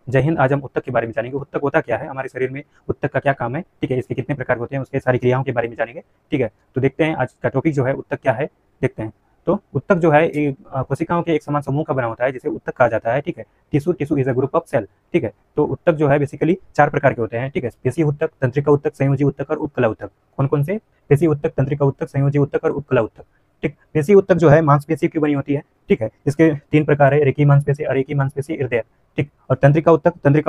जय हिंद। आज हम उत्तक के बारे में जानेंगे। उत्तक होता क्या है, हमारे शरीर में उत्तक का क्या काम है, ठीक है, इसके कितने प्रकार होते हैं, उसके सारी क्रियाओं के बारे में जानेंगे। ठीक है, तो देखते हैं आज का टॉपिक जो है उत्तक क्या है, देखते हैं। तो उत्तक जो है कोशिकाओं के एक समान समूह का बना होता है, जिसे उत्तक कहा जाता है। ठीक है, tissue tissue is a group of cell. ठीक है, तो उत्तक जो है बेसिकली 4 प्रकार के होते हैं। ठीक है, पेशी उत्तक, तंत्रिका उत्तक, संयोजी उत्तक और उपकला उत्तक। कौन कौन से? पेशी उत्तक, तंत्रिका उत्तक, संयोजी उत्तक और उपकला उत्तक। ठीक, पेशी उत्तक जो है मांसपेशी की बनी होती है। ठीक है, इसके 3 प्रकार है, रेखीय मांसपेशी, अरेखीय मांसपेशी, हृदय। ठीक, और तंत्रिका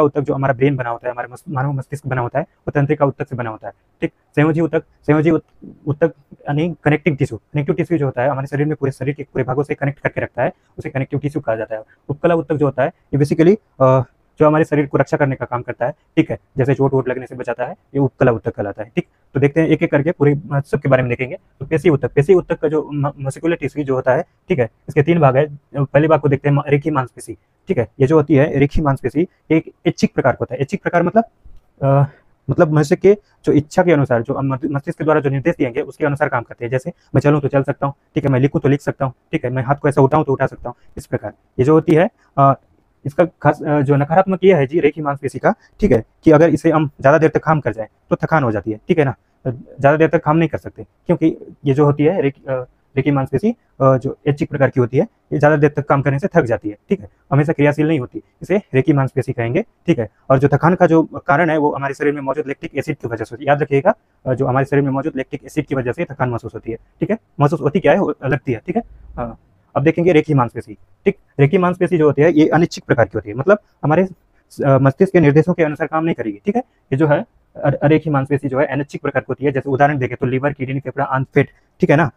उत्तक जो हमारा ब्रेन बना होता है, हमारे मानव मस्तिष्क बना होता है, वो तंत्रिका उत्तक से बना होता है। ठीक, संयोजी उत्तक यानी कनेक्टिव टिश्यू जो होता है हमारे शरीर में पूरे शरीर के पूरे भागों से कनेक्ट करके रखता है, उसे कनेक्टिव टिश्यू कहा जाता है। उपकला उत्तक जो होता है ये बेसिकली जो हमारे शरीर को रक्षा करने का काम करता है। ठीक है, जैसे चोट वोट लगने से बचाता है, ये उपकला उत्तक कहलाता है। ठीक, तो देखते हैं एक एक करके पूरे सबके बारे में देखेंगे। तो पेशी उत्तक का जो मस्कुलर टिश्यू जो होता है, ठीक है, इसके 3 भाग है। पहले भाग को देखते हैं, रेखीय मांसपेशी। ठीक है, ये जो होती है रेखीय मांसपेशी एक ऐच्छिक प्रकार का होता है। ऐच्छिक प्रकार मतलब मनुष्य के जो इच्छा के अनुसार, जो मस्तिष्क के द्वारा जो निर्देश दिए गए उसके अनुसार काम करते हैं। जैसे मैं चलूँ तो चल सकता हूँ, ठीक है, मैं लिखूँ तो लिख सकता हूँ, ठीक है, मैं हाथ को ऐसा उठाऊँ तो उठा सकता हूँ। इस प्रकार ये जो होती है इसका खास जो नकारात्मक ये है जी रेखीय मांसपेशी का, ठीक है, कि अगर इसे हम ज़्यादा देर तक काम कर जाए तो थकान हो जाती है। ठीक है ना, ज़्यादा देर तक काम नहीं कर सकते, क्योंकि ये जो होती है रेखीय मांसपेशी जो ऐच्छिक प्रकार की होती है, ये ज़्यादा देर तक काम करने से थक जाती है। ठीक है, हमेशा क्रियाशील नहीं होती, इसे रेखीय मांसपेशी कहेंगे। ठीक है, और जो थकान का जो कारण है वो हमारे शरीर में मौजूद लैक्टिक एसिड की वजह से होती है। याद रखिएगा, जो हमारे शरीर में मौजूद लैक्टिक एसिड की वजह से थकान महसूस होती है। ठीक है, महसूस होती क्या है, लगती है। ठीक है, अब देखेंगे रेखीय मांसपेशी। ठीक, रेखीय मांसपेशी जो होती है ये अनिच्छिक प्रकार की होती है, मतलब हमारे मस्तिष्क के निर्देशों के अनुसार काम नहीं करेगी। ठीक है, ये जो है अरेखीय मांसपेशी जो है अनिच्छिक प्रकार की होती है। जैसे उदाहरण देखें तो लीवर, किडनी, फेफड़ा, आंत, पेट। ठीक है ना,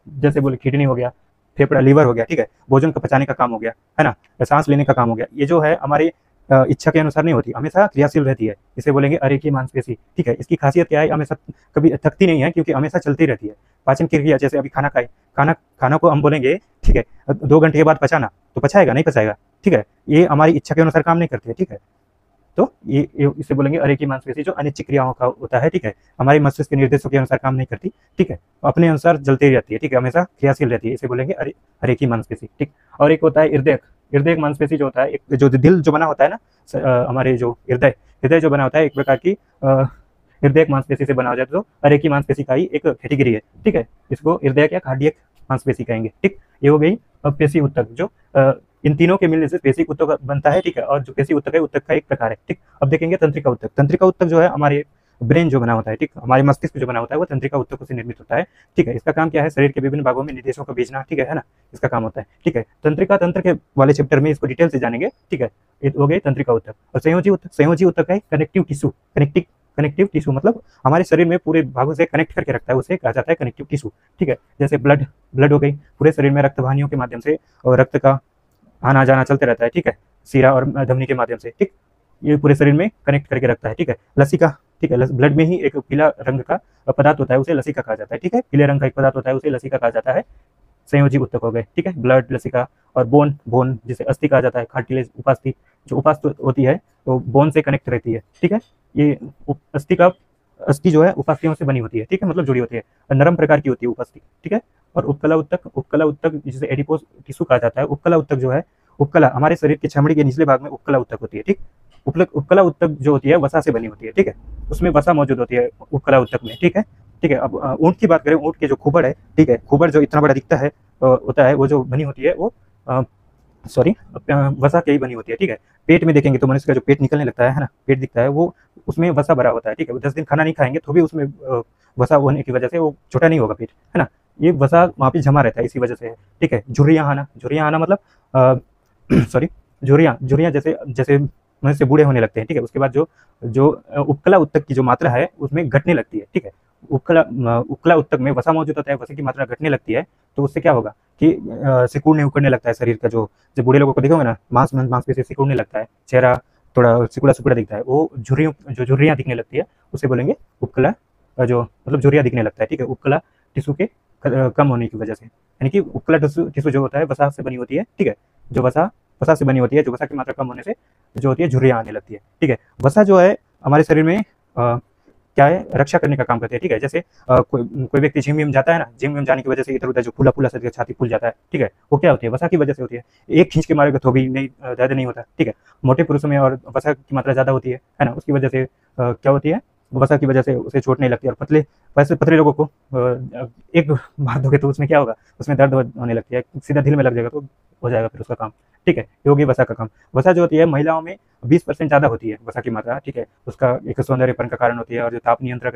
जैसे बोले किडनी हो गया, फेफड़ा, लीवर हो गया। ठीक है, भोजन को पचाने का काम हो गया, है ना, सांस लेने का काम हो गया। ये जो है हमारी इच्छा के अनुसार नहीं होती, हमेशा क्रियाशील रहती है, इसे बोलेंगे अरेखीय मांसपेशी। ठीक है, इसकी खासियत क्या है, हमेशा कभी थकती नहीं है, क्योंकि हमेशा चलती रहती है। पाचन क्रिया, जैसे अभी खाना खाए, खाना को हम बोलेंगे, ठीक है, 2 घंटे के बाद पचाना, तो पचाएगा नहीं पचाएगा। ठीक है, ये हमारी इच्छा के अनुसार काम नहीं करती है। ठीक है, तो ये इसे बोलेंगे अरेखीय मांसपेशी, जो अनिच्छिक क्रियाओं का होता है। ठीक है, हमारे मस्तिष्क के निर्देशों के अनुसार काम नहीं करती। ठीक है, अपने अनुसार चलती रहती है। ठीक है, हमेशा क्रियाशील रहती है, इसे बोलेंगे अरेखीय मांसपेशी। ठीक, और एक होता है हृदय मांसपेशी जो होता है, एक जो दिल जो बना होता है ना, हमारे जो हृदय जो बना होता है, एक प्रकार की हृदय मांसपेशी से बना हो जाता है, तो अरेखीय मांसपेशी का ही एक कैटेगरी है। ठीक है, इसको हृदय या कार्डियक मांसपेशी कहेंगे। ठीक, ये हो गई पेशी उत्तक, जो इन तीनों के मिलने से पेशी उत्तक बनता है। ठीक है, और जो पेशी उत्तक है, उत्तक का एक प्रकार है। ठीक, अब देखेंगे तंत्रिका उत्तक। तंत्रिका उत्तक जो है हमारे ब्रेन जो बना होता है, ठीक, हमारे मस्तिष्क जो बना होता है, वो तंत्रिका उत्तकों से निर्मित होता है। ठीक है, इसका काम क्या है, शरीर के विभिन्न भागों में निर्देशों को भेजना। ठीक है ना, इसका काम होता है। ठीक है, तंत्रिका तंत्र के वाले चैप्टर में इसको डिटेल से जानेंगे। ठीक है, ये हो गए तंत्रिका उत्तक। और संयोजी उत्तक है कनेक्टिव टिश्यू, मतलब हमारे शरीर में पूरे भागों से कनेक्ट करके रखता है, उसे कहा जाता है कनेक्टिव टिश्यू। ठीक है, जैसे ब्लड हो गई, पूरे शरीर में रक्त वाहिनियों के माध्यम से और रक्त का आना जाना चलते रहता है। ठीक है, सीरा और धमनी के माध्यम से। ठीक, ये पूरे शरीर में कनेक्ट करके रखता है। ठीक है, लसिका, ठीक है, ब्लड में ही एक पीला रंग का पदार्थ होता है, उसे लसिका कहा जाता है। ठीक है, पीले रंग का एक पदार्थ होता है, उसे लसिका कहा जाता है। संयोजी उत्तक हो गए। ठीक है, ब्लड, लसिका, और बोन जिसे अस्थि कहा जाता है, कार्टिलेज, उपास्थि, जो उपास्थि होती है तो बोन से कनेक्ट रहती है। ठीक है, ये अस्थि जो है उपास्थियों से बनी होती है। ठीक है, मतलब जुड़ी होती है, नरम प्रकार की होती है उपास्थि। ठीक है, और उपकला उत्तक जिसे एडिपोज टिश्यू कहा जाता है। उपकला उत्तक जो है, उपकला हमारे शरीर की चमड़ी के निचले भाग में उपकला उत्तक होती है। ठीक, उपकला उत्तक जो होती है वसा से बनी होती है। ठीक है, उसमें वसा मौजूद होती है उपकला उत्तक में। ठीक है, अब ऊंट की बात करें, ऊंट के जो खुबड़ है, ठीक है, खुबड़ जो इतना बड़ा दिखता है होता है, वो जो बनी होती है वो वसा की ही बनी होती है। ठीक है, पेट में देखेंगे तो मनुष्य का जो पेट निकलने लगता है ना, पेट दिखता है, वो उसमें वसा भरा होता है। ठीक है, 10 दिन खाना नहीं खाएंगे तो भी उसमें वसा होने की वजह से वो छोटा नहीं होगा पेट, है ना, ये वसा वहाँ पे जमा रहता है, इसी वजह से है। ठीक है, झुर्रियाँ आना मतलब झुर्रियाँ जैसे मनुष्य बूढ़े होने लगते हैं। ठीक है, उसके बाद जो उपकला उत्तक की जो मात्रा है उसमें घटने लगती है। ठीक है, उपकला उत्तक में वसा मौजूद होता है, वसा की मात्रा घटने लगती है, तो उससे क्या होगा कि सिकुड़ने उकड़ने लगता है शरीर का। जो बूढ़े लोगों को देखोगे ना, मांसपेशी सिकुड़ने लगता है, चेहरा थोड़ा सिकुड़ा दिखता है, वो झुर्रियाँ दिखने लगती है, उसे बोलेंगे उपकला, जो मतलब झुर्रियाँ दिखने लगता है। ठीक है, उपकला टिश्यू के कम होने की वजह से, यानी कि उपकला टिश्यू जो होता है वसा से बनी होती है। ठीक है, जो वसा से बनी होती है, जो वसा की मात्रा कम होने से जो होती है झुर्रियाँ आने लगती है। ठीक है, वसा जो है हमारे शरीर में क्या है, रक्षा करने का काम करती है, ठीक है। जैसे कोई व्यक्ति जिम विम जाता है ना, जिम विम जाने की वजह से इधर उधर जो फूला फूला सा छाती फूल जाता है, ठीक है, वो क्या होती है, वसा की वजह से होती है। एक खींच के मारेगा तो भी नहीं, ज्यादा नहीं होता, ठीक है। मोटे पुरुषों में और वसा की मात्रा ज्यादा होती है ना, उसकी वजह से क्या होती है, वसा की वजह से उसे चोट नहीं लगती। और पतले, वैसे पतले लोगों को एक मार दोगे तो उसमें क्या होगा, उसमें दर्द होने लगती है, सीधा दिल में लग जाएगा तो हो जाएगा फिर उसका काम, ठीक है। ये होगी वसा का काम। वसा जो होती है महिलाओं में 20% ज़्यादा होती है वसा की मात्रा, ठीक है। उसका एक सौंदर्यपन का कारण होती है, और जो ताप नियंत्रण